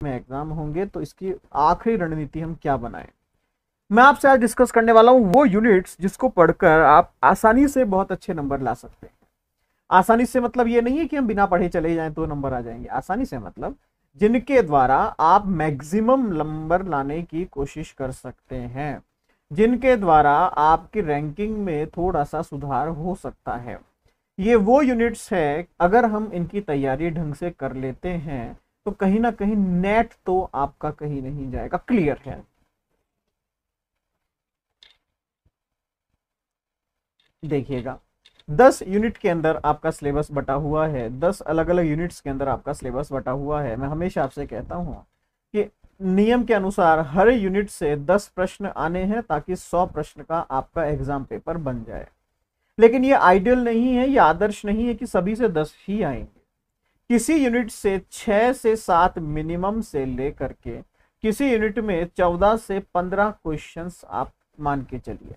में एग्जाम होंगे तो इसकी आखिरी रणनीति हम क्या बनाएं। मैं आपसे आज डिस्कस करने वाला हूं वो यूनिट्स जिसको पढ़कर आप आसानी से बहुत अच्छे नंबर ला सकते हैं। आसानी से मतलब ये नहीं है कि हम बिना पढ़े चले जाएं तो नंबर आ जाएंगे। आसानी से मतलब जिनके द्वारा आप मैक्सिमम नंबर लाने की कोशिश कर सकते हैं, जिनके द्वारा आपकी रैंकिंग में थोड़ा सा सुधार हो सकता है। ये वो यूनिट्स है, अगर हम इनकी तैयारी ढंग से कर लेते हैं तो कहीं ना कहीं नेट तो आपका कहीं नहीं जाएगा, क्लियर है। देखिएगा, 10 यूनिट के अंदर आपका सिलेबस बटा हुआ है, 10 अलग अलग यूनिट्स के अंदर आपका सिलेबस बटा हुआ है। मैं हमेशा आपसे कहता हूं कि नियम के अनुसार हर यूनिट से 10 प्रश्न आने हैं ताकि 100 प्रश्न का आपका एग्जाम पेपर बन जाए। लेकिन ये आइडियल नहीं है, ये आदर्श नहीं है कि सभी से 10 ही आएंगे। किसी यूनिट से 6 से 7 मिनिमम से लेकर के किसी यूनिट में 14 से 15 क्वेश्चंस आप मान के चलिए।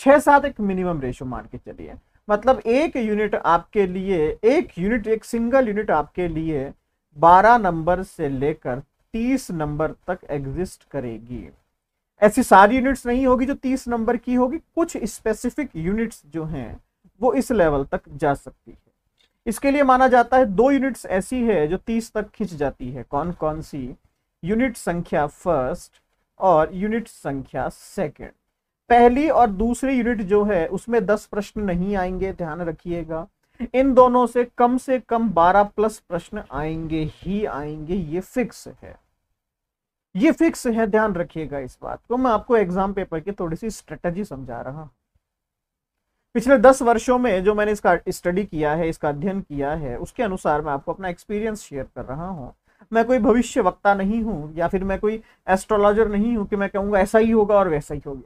6-7 एक मिनिमम रेशो मान के चलिए। मतलब एक यूनिट आपके लिए, एक सिंगल यूनिट आपके लिए 12 नंबर से लेकर 30 नंबर तक एग्जिस्ट करेगी। ऐसी सारी यूनिट्स नहीं होगी जो 30 नंबर की होगी, कुछ स्पेसिफिक यूनिट्स जो हैं वो इस लेवल तक जा सकती है। इसके लिए माना जाता है 2 यूनिट्स ऐसी है जो 30 तक खिंच जाती है। कौन कौन सी? यूनिट संख्या फर्स्ट और यूनिट संख्या सेकंड। पहली और दूसरी यूनिट जो है उसमें 10 प्रश्न नहीं आएंगे, ध्यान रखिएगा। इन दोनों से कम 12 प्लस प्रश्न आएंगे ही आएंगे, ये फिक्स है, ये फिक्स है, ध्यान रखिएगा इस बात को। मैं आपको एग्जाम पेपर की थोड़ी सी स्ट्रेटजी समझा रहा हूं। पिछले 10 वर्षों में जो मैंने इसका स्टडी किया है, इसका अध्ययन किया है, उसके अनुसार मैं आपको अपना एक्सपीरियंस शेयर कर रहा हूं। मैं कोई भविष्य वक्ता नहीं हूं या फिर मैं कोई एस्ट्रोलॉजर नहीं हूं कि मैं कहूंगा ऐसा ही होगा और वैसा ही होगा।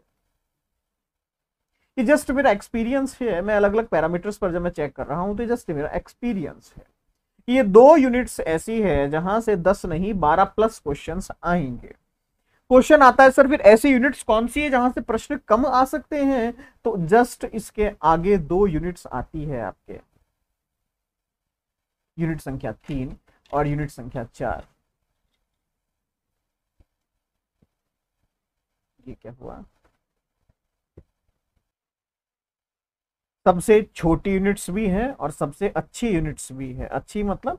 ये जस्ट मेरा एक्सपीरियंस है। मैं अलग अलग पैरामीटर्स पर जब मैं चेक कर रहा हूं तो जस्ट मेरा एक्सपीरियंस है। ये 2 यूनिट्स ऐसी है जहां से 10 नहीं 12 प्लस क्वेश्चंस आएंगे। क्वेश्चन आता है सर फिर ऐसी यूनिट्स कौन सी है जहां से प्रश्न कम आ सकते हैं? तो जस्ट इसके आगे 2 यूनिट्स आती है आपके, यूनिट संख्या 3 और यूनिट संख्या 4। ये क्या हुआ? सबसे छोटी यूनिट्स भी हैं और सबसे अच्छी यूनिट्स भी है। अच्छी मतलब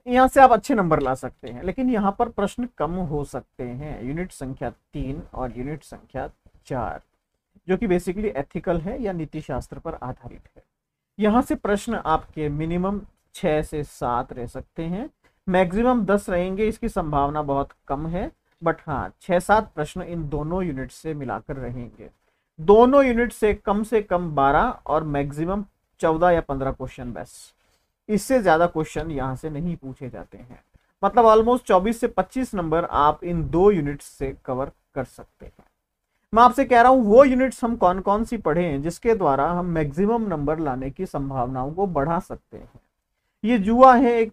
यहां से आप अच्छे नंबर ला सकते हैं, लेकिन यहां पर प्रश्न कम हो सकते हैं। यूनिट संख्या 3 और यूनिट संख्या 4 जो कि बेसिकली एथिकल है या नीति शास्त्र पर आधारित है। यहां से प्रश्न आपके मिनिमम 6 से 7 रह सकते हैं, मैक्सिमम 10 रहेंगे, इसकी संभावना बहुत कम है। बट हाँ, 6-7 प्रश्न इन दोनों यूनिट से मिलाकर रहेंगे। दोनों यूनिट से कम 12 और मैक्सिमम 14 या 15 क्वेश्चन बस। इससे ज्यादा क्वेश्चन यहां से नहीं पूछे जाते हैं। मतलब ऑलमोस्ट 24 से 25 नंबर आप इन 2 यूनिट्स से कवर कर सकते हैं। मैं आपसे कह रहा हूं वो यूनिट्स हम कौन कौन सी पढ़ें जिसके द्वारा हम मैक्सिमम नंबर लाने की संभावनाओं को बढ़ा सकते हैं। ये जुआ है, एक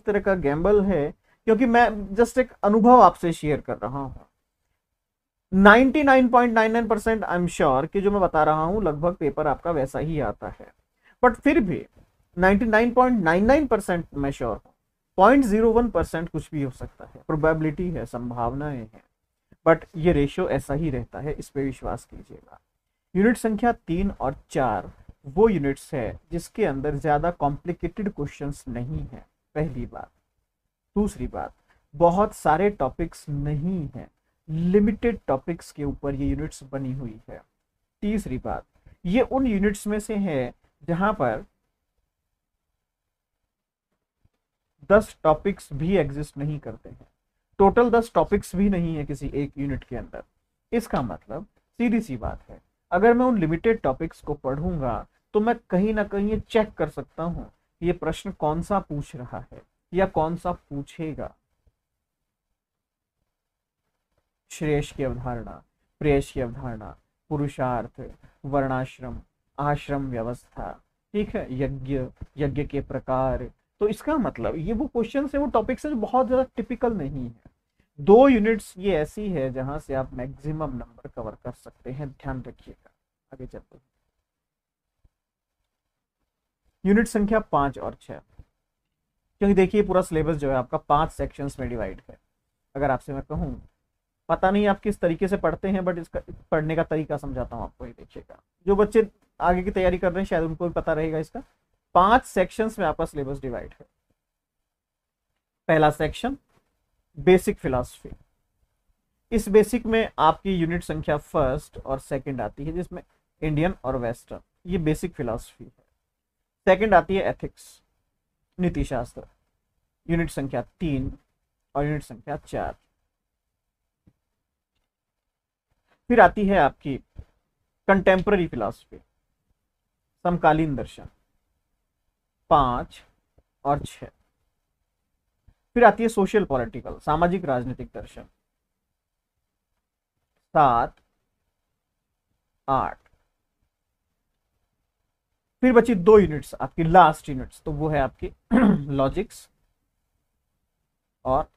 तरह का गैम्बल है, क्योंकि मैं जस्ट एक अनुभव आपसे शेयर कर रहा हूं। 99.99% आई एम श्योर कि जो मैं बता रहा हूं लगभग पेपर आपका वैसा ही आता है। बट फिर भी 99.99% मैं श्योर हूं, 0.01% कुछ भी हो सकता है, प्रोबेबिलिटी है, संभावनाएं हैं। बट ये रेशियो ऐसा ही रहता है, इस पे विश्वास कीजिएगा। यूनिट संख्या 3 और 4 वो यूनिट्स है जिसके अंदर ज्यादा कॉम्प्लिकेटेड क्वेश्चंस नहीं है, पहली बात। दूसरी बात, बहुत सारे टॉपिक्स नहीं है, लिमिटेड टॉपिक्स के ऊपर ये यूनिट्स बनी हुई है। तीसरी बात, ये उन यूनिट्स में से है जहां पर 10 टॉपिक्स भी एग्जिस्ट नहीं करते हैं, टोटल 10 टॉपिक्स भी नहीं है किसी एक यूनिट के अंदर। इसका मतलब सीधी सी बात है, अगर मैं उन लिमिटेड टॉपिक्स को पढ़ूंगा तो मैं कहीं ना कहीं ये चेक कर सकता हूं ये प्रश्न कौन सा पूछ रहा है या कौन सा पूछेगा। श्रेयस की अवधारणा, प्रेयस की अवधारणा, पुरुषार्थ, वर्णाश्रम, आश्रम व्यवस्था, ठीक है, यज्ञ, यज्ञ के प्रकार। तो इसका मतलब ये वो क्वेश्चन है, वो टॉपिक्स है जो बहुत ज्यादा टिपिकल नहीं है। 2 यूनिट्स ये ऐसी है जहां से आप मैक्सिमम नंबर कवर कर सकते हैं, ध्यान रखिएगा। आगे चलते हैं, यूनिट संख्या 5 और 6। क्योंकि देखिए पूरा सिलेबस जो है आपका 5 सेक्शंस में डिवाइड है। अगर आपसे मैं कहूँ, पता नहीं आप किस तरीके से पढ़ते हैं, बट इसका पढ़ने का तरीका समझाता हूँ आपको, ये देखिएगा। जो बच्चे आगे की तैयारी कर रहे हैं शायद उनको भी पता रहेगा इसका। 5 सेक्शंस में आपका सिलेबस डिवाइड है। पहला सेक्शन बेसिक फिलॉसफी। इस बेसिक में आपकी यूनिट संख्या फर्स्ट और सेकंड आती है, जिसमें इंडियन और वेस्टर्न, ये बेसिक फिलॉसफी है। सेकंड आती है एथिक्स, नीति शास्त्र, यूनिट संख्या 3 और यूनिट संख्या 4। फिर आती है आपकी कंटेम्पररी फिलॉसफी, समकालीन दर्शन, 5 और 6। फिर आती है सोशल पॉलिटिकल, सामाजिक राजनीतिक दर्शन, 7, 8। फिर बची 2 यूनिट्स आपकी, लास्ट यूनिट्स, तो वो है आपकी लॉजिक्स और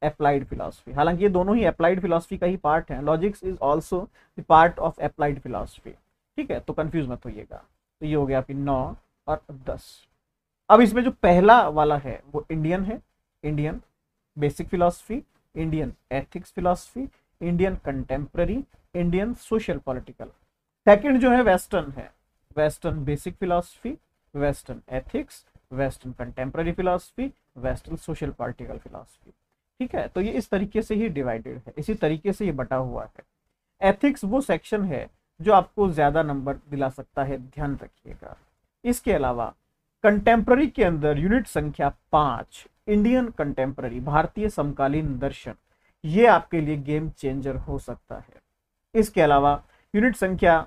अप्लाइड फिलॉसफी। हालांकि ये दोनों ही अप्लाइड फिलॉसफी का ही पार्ट है, logics is also the part of applied philosophy, ठीक है, तो कंफ्यूज मत होइएगा। तो ये हो गया आपकी 9 और 10। अब इसमें जो पहला वाला है वो इंडियन है, Indian basic philosophy, Indian ethics philosophy, Indian contemporary, Indian social political. Second जो है वेस्टर्न है, western basic philosophy, western ethics, western contemporary philosophy, western social political philosophy, ठीक है। तो ये इस तरीके से ही डिवाइडेड है, इसी तरीके से ये बटा हुआ है। एथिक्स वो सेक्शन है जो आपको ज्यादा नंबर दिला सकता है, ध्यान रखिएगा। इसके अलावा कंटेम्पररी के अंदर यूनिट संख्या 5 इंडियन कंटेम्पररी, भारतीय समकालीन दर्शन, ये आपके लिए गेम चेंजर हो सकता है। इसके अलावा यूनिट संख्या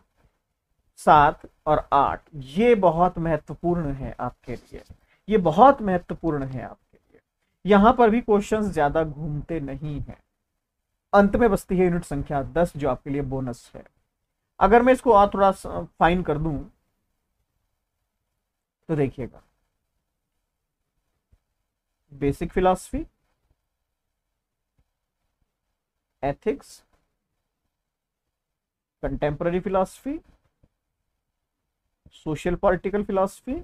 7 और 8 ये बहुत महत्वपूर्ण है आपके लिए, ये बहुत महत्वपूर्ण है आपके लिए। यहां पर भी क्वेश्चंस ज्यादा घूमते नहीं हैं। अंत में बचती है यूनिट संख्या 10 जो आपके लिए बोनस है। अगर मैं इसको और थोड़ा फाइन कर दूं तो देखिएगा, basic philosophy, ethics, contemporary philosophy, social political philosophy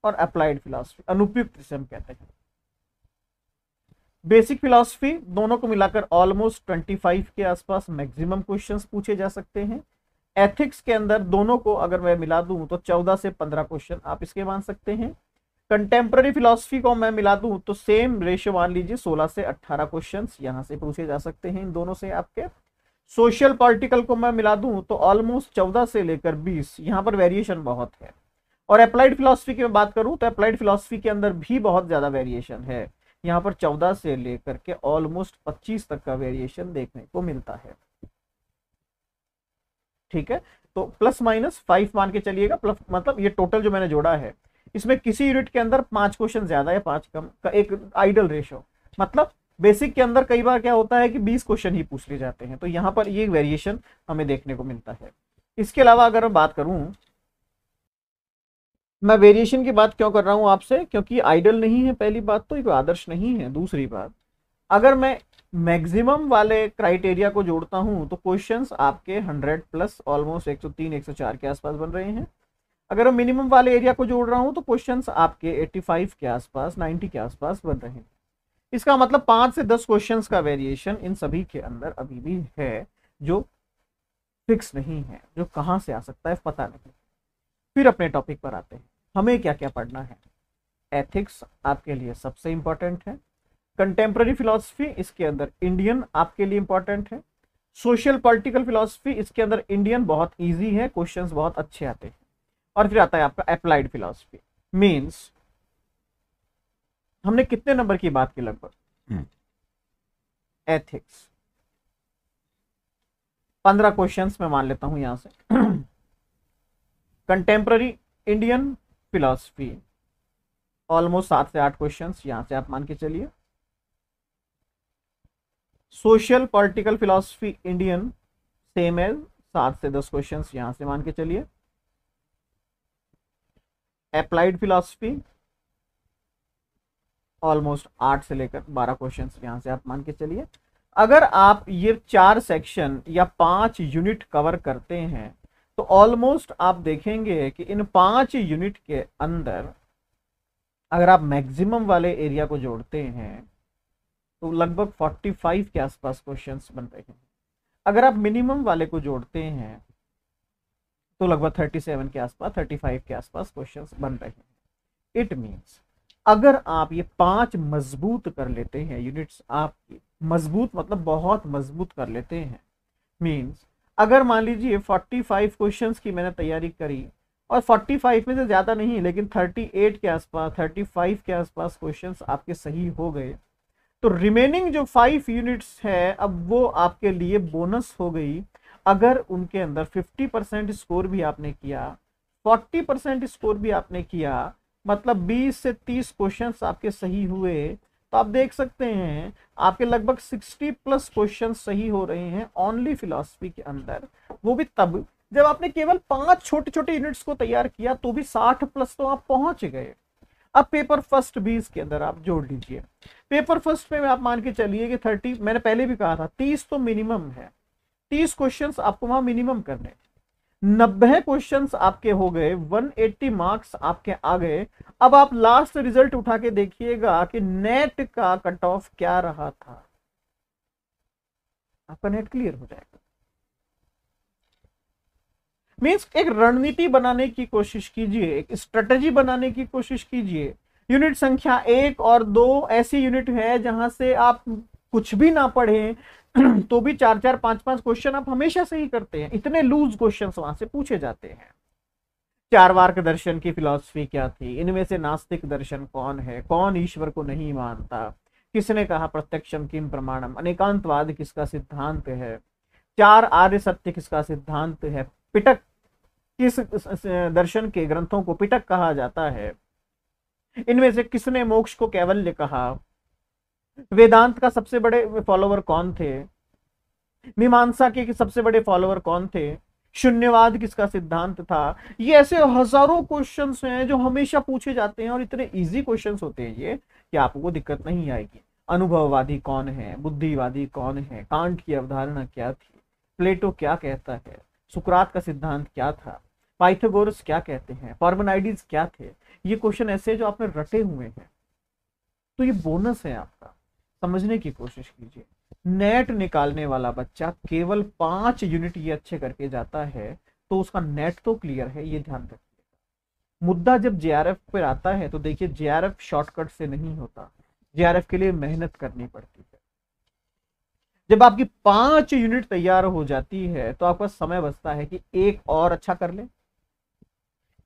और अप्लाइड फिलॉसफी, अनुपयुक्त जिसे हम कहते हैं। बेसिक फिलॉसफी दोनों को मिलाकर ऑलमोस्ट 25 के आसपास मैक्सिमम क्वेश्चंस पूछे जा सकते हैं। एथिक्स के अंदर दोनों को अगर मैं मिला दूं तो 14 से 15 क्वेश्चन आप इसके मान सकते हैं। कंटेम्पररी फिलॉसफी को मैं मिला दूं तो सेम रेशियो मान लीजिए, 16 से 18 क्वेश्चंस यहां से पूछे जा सकते हैं इन दोनों से आपके। सोशल पॉलिटिकल को मैं मिला दूं तो ऑलमोस्ट 14 से लेकर 20, यहां पर वेरिएशन बहुत है। और अप्लाइड फिलॉसफी की मैं बात करूं तो अप्लाइड फिलॉसफी के अंदर भी बहुत ज्यादा वेरिएशन है, यहां पर 14 से लेकर के ऑलमोस्ट 25 तक का वेरिएशन देखने को मिलता है, ठीक है। तो प्लस माइनस 5 मान के चलिएगा, प्लस मतलब ये टोटल जो मैंने जोड़ा है इसमें किसी यूनिट के अंदर 5 क्वेश्चन ज्यादा या 5 कम का एक आइडल रेशो, मतलब बेसिक के अंदर कई बार क्या होता है कि 20 क्वेश्चन ही पूछ लिए जाते हैं, तो यहां पर ये वेरिएशन हमें देखने को मिलता है। इसके अलावा अगर मैं बात करूं, मैं वेरिएशन की बात क्यों कर रहा हूं आपसे, क्योंकि आइडल नहीं है, पहली बात तो एक आदर्श नहीं है। दूसरी बात, अगर मैं मैक्सिमम वाले क्राइटेरिया को जोड़ता हूं तो क्वेश्चंस आपके 100 प्लस ऑलमोस्ट 103 104 के आसपास बन रहे हैं। अगर मैं मिनिमम वाले एरिया को जोड़ रहा हूं तो क्वेश्चंस आपके 85 के आसपास 90 के आसपास बन रहे हैं। इसका मतलब 5 से 10 क्वेश्चंस का वेरिएशन इन सभी के अंदर अभी भी है, जो फिक्स नहीं है, जो कहां से आ सकता है पता नहीं। फिर अपने टॉपिक पर आते हैं, हमें क्या क्या पढ़ना है। एथिक्स आपके लिए सबसे इंपॉर्टेंट है। कंटेम्पररी फिलॉसफी इसके अंदर इंडियन आपके लिए इंपॉर्टेंट है। सोशल पॉलिटिकल फिलॉसफी इसके अंदर इंडियन बहुत इजी है, क्वेश्चंस बहुत अच्छे आते हैं। और फिर आता है आपका अप्लाइड फिलॉसफी, मींस हमने कितने नंबर की बात की लगभग, एथिक्स 15 क्वेश्चंस मैं मान लेता हूं यहां से। कंटेम्पररी इंडियन फिलॉसफी ऑलमोस्ट 7 से 8 क्वेश्चंस यहां से आप मान के चलिए। Social political philosophy Indian same as 7 से 10 क्वेश्चंस यहां से मान के चलिए। अप्लाइड फिलॉसफी ऑलमोस्ट 8 से लेकर 12 क्वेश्चंस यहां से आप मान के चलिए। अगर आप ये 4 सेक्शन या 5 यूनिट कवर करते हैं तो ऑलमोस्ट आप देखेंगे कि इन 5 यूनिट के अंदर अगर आप मैक्सिमम वाले एरिया को जोड़ते हैं तो लगभग 45 के आसपास क्वेश्चंस बन रहे हैं। अगर आप मिनिमम वाले को जोड़ते हैं तो लगभग 37 के आसपास, 35 के आसपास क्वेश्चंस बन रहे हैं। इट मीन्स अगर आप ये 5 मजबूत कर लेते हैं यूनिट्स, आपकी मजबूत मतलब बहुत मजबूत कर लेते हैं, मीन्स अगर मान लीजिए 45 क्वेश्चंस की मैंने तैयारी करी और 45 में से ज़्यादा नहीं लेकिन 38 के आसपास, 35 के आसपास क्वेश्चंस आपके सही हो गए, तो रिमेनिंग जो 5 यूनिट्स है अब वो आपके लिए बोनस हो गई। अगर उनके अंदर 50% स्कोर भी आपने किया, 40% स्कोर भी आपने किया, मतलब 20 से 30 क्वेश्चंस आपके सही हुए, तो आप देख सकते हैं आपके लगभग 60 प्लस क्वेश्चन सही हो रहे हैं ओनली फिलॉसफी के अंदर। वो भी तब जब आपने केवल 5 छोटे छोटे यूनिट्स को तैयार किया, तो भी 60 प्लस तो आप पहुंच गए। अब पेपर फर्स्ट भी इसके अंदर आप जोड़ लीजिए। पेपर फर्स्ट में आप मान के चलिए कि 30, मैंने पहले भी कहा था 30 तो मिनिमम है, 30 क्वेश्चंस आपको वहां मिनिमम करने, 90 क्वेश्चंस आपके हो गए, 180 मार्क्स आपके आ गए। अब आप लास्ट रिजल्ट उठा के देखिएगा कि नेट का कट ऑफ क्या रहा था, आपका नेट क्लियर हो जाएगा। मीन्स एक रणनीति बनाने की कोशिश कीजिए, एक स्ट्रेटेजी बनाने की कोशिश कीजिए। यूनिट संख्या 1 और 2 ऐसी यूनिट है जहां से आप कुछ भी ना पढ़े तो भी 4-4, 5-5 क्वेश्चन आप हमेशा से ही करते हैं। इतने लूज क्वेश्चन वहां से पूछे जाते हैं। चारवाक दर्शन की फिलॉसफी क्या थी, इनमें से नास्तिक दर्शन कौन है, कौन ईश्वर को नहीं मानता, किसने कहा प्रत्यक्षम किम प्रमाणम, अनेकांतवाद किसका सिद्धांत है, 4 आर्य सत्य किसका सिद्धांत है, पिटक किस दर्शन के ग्रंथों को पिटक कहा जाता है, इनमें से किसने मोक्ष को कैवल्य कहा, वेदांत का सबसे बड़े फॉलोवर कौन थे, मीमांसा के सबसे बड़े फॉलोवर कौन थे, शून्यवाद किसका सिद्धांत था। ये ऐसे हजारों क्वेश्चंस हैं जो हमेशा पूछे जाते हैं और इतने इजी क्वेश्चंस होते हैं ये कि आपको दिक्कत नहीं आएगी। अनुभववादी कौन है, बुद्धिवादी कौन है, कांट की अवधारणा क्या थी, प्लेटो क्या कहता है, सुकरात का सिद्धांत क्या था, पाइथागोरस क्या कहते हैं, पार्मेनाइड्स क्या थे। ये क्वेश्चन ऐसे जो आपने रटे हुए हैं, तो ये बोनस है आपका, समझने की कोशिश कीजिए। नेट निकालने वाला बच्चा केवल 5 यूनिट ये अच्छे करके जाता है तो उसका नेट तो क्लियर है, ये ध्यान रखिए। मुद्दा जब जेआरएफ पर आता है तो देखिए जेआरएफ शॉर्टकट से नहीं होता, जेआरएफ के लिए मेहनत करनी पड़ती है। जब आपकी 5 यूनिट तैयार हो जाती है तो आपका समय बचता है कि एक और अच्छा कर ले,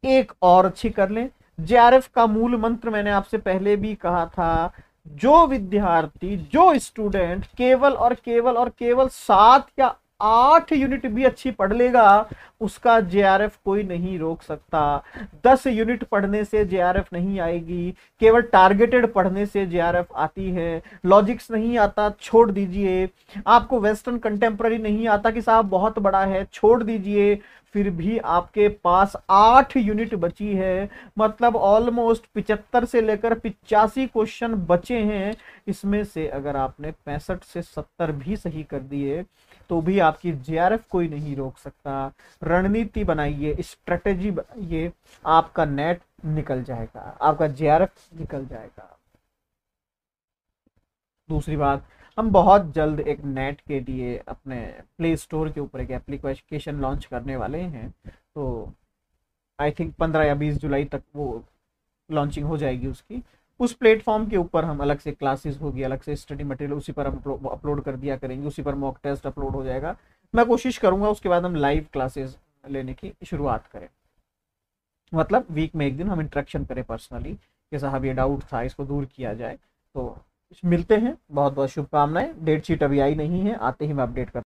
एक और अच्छी कर ले। जेआरएफ का मूल मंत्र मैंने आपसे पहले भी कहा था, जो विद्यार्थी, जो स्टूडेंट केवल और केवल और केवल 7 या 8 यूनिट भी अच्छी पढ़ लेगा उसका जेआरएफ कोई नहीं रोक सकता। 10 यूनिट पढ़ने से जेआरएफ नहीं आएगी, केवल टारगेटेड पढ़ने से जेआरएफ आती है। लॉजिक्स नहीं आता, छोड़ दीजिए। आपको वेस्टर्न कंटेम्प्ररी नहीं आता कि साहब बहुत बड़ा है, छोड़ दीजिए। फिर भी आपके पास 8 यूनिट बची है, मतलब ऑलमोस्ट 75 से लेकर 85 क्वेश्चन बचे हैं। इसमें से अगर आपने 65 से 70 भी सही कर दिए तो भी आपकी जेआरएफ कोई नहीं रोक सकता। रणनीति बनाइए, स्ट्रेटेजी बनाइए, आपका नेट निकल जाएगा, आपका जेआरएफ निकल जाएगा। दूसरी बात, हम बहुत जल्द एक नेट के लिए अपने प्ले स्टोर के ऊपर एक एप्लीकेशन लॉन्च करने वाले हैं। तो आई थिंक 15 या 20 जुलाई तक वो लॉन्चिंग हो जाएगी उसकी। उस प्लेटफॉर्म के ऊपर हम अलग से क्लासेस होगी, अलग से स्टडी मटेरियल उसी पर हम अपलोड कर दिया करेंगे, उसी पर मॉक टेस्ट अपलोड हो जाएगा। मैं कोशिश करूंगा उसके बाद हम लाइव क्लासेस लेने की शुरुआत करें, मतलब वीक में एक दिन हम इंटरेक्शन करें पर्सनली कि साहब ये डाउट था, इसको दूर किया जाए। तो मिलते हैं, बहुत बहुत शुभकामनाएं। डेट शीट अभी आई नहीं है, आते ही मैं अपडेट कर